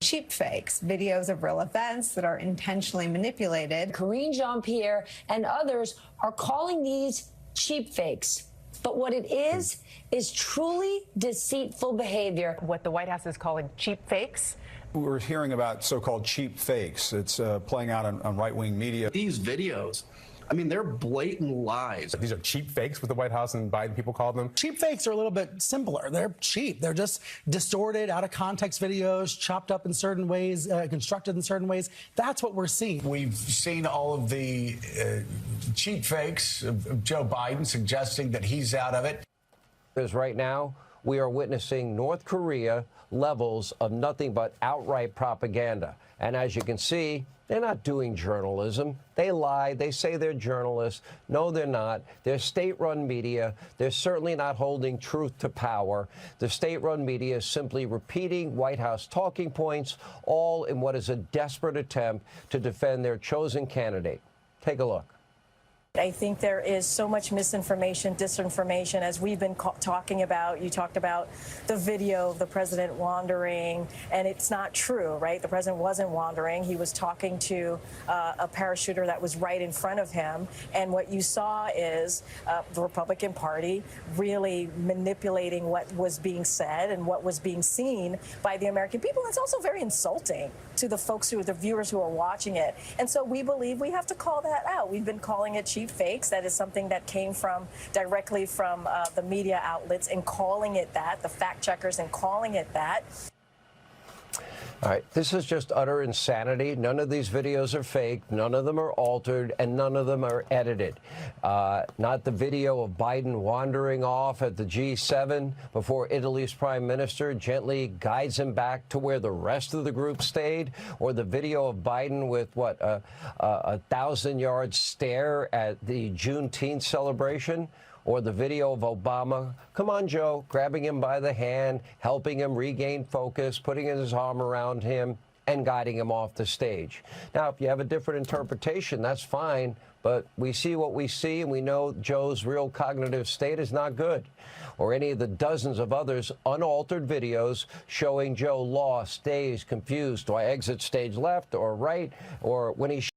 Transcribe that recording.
cheap fakes, videos of real events that are intentionally manipulated. Karine Jean-Pierre and others are calling these cheap fakes. But what it is truly deceitful behavior. What the White House is calling cheap fakes. We're hearing about so-called cheap fakes. It's playing out on right-wing media. These videos, I mean, they're blatant lies. These are cheap fakes, what the White House and Biden people call them. Cheap fakes are a little bit simpler. They're cheap. They're just distorted, out of context videos, chopped up in certain ways, constructed in certain ways. That's what we're seeing. We've seen all of the cheap fakes of Joe Biden suggesting that he's out of it. Because right now, we are witnessing North Korea levels of nothing but outright propaganda. And as you can see, they're not doing journalism. They lie. They say they're journalists. No, they're not. They're state-run media. They're certainly not holding truth to power. The state-run media is simply repeating White House talking points, all in what is a desperate attempt to defend their chosen candidate. Take a look. I think there is so much misinformation, disinformation, as we've been talking about. You talked about the video of the president wandering, and it's not true, right? The president wasn't wandering. He was talking to a parachuter that was right in front of him. And what you saw is the Republican Party really manipulating what was being said and what was being seen by the American people. It's also very insulting to the folks the viewers who are watching it. And so we believe we have to call that out. We've been calling it cheap fakes. That is something that came directly from the media outlets, and calling it that, the fact checkers, and calling it that. All right, this is just utter insanity. None of these videos are fake. None of them are altered, and none of them are edited. Not the video of Biden wandering off at the G7 before Italy's prime minister gently guides him back to where the rest of the group stayed, or the video of Biden with, what, a 1,000-yard stare at the Juneteenth celebration. Or the video of Obama, come on, Joe, grabbing him by the hand, helping him regain focus, putting his arm around him, and guiding him off the stage. Now, if you have a different interpretation, that's fine, but we see what we see, and we know Joe's real cognitive state is not good. Or any of the dozens of others unaltered videos showing Joe lost, dazed, confused. Do I exit stage left or right? Or when he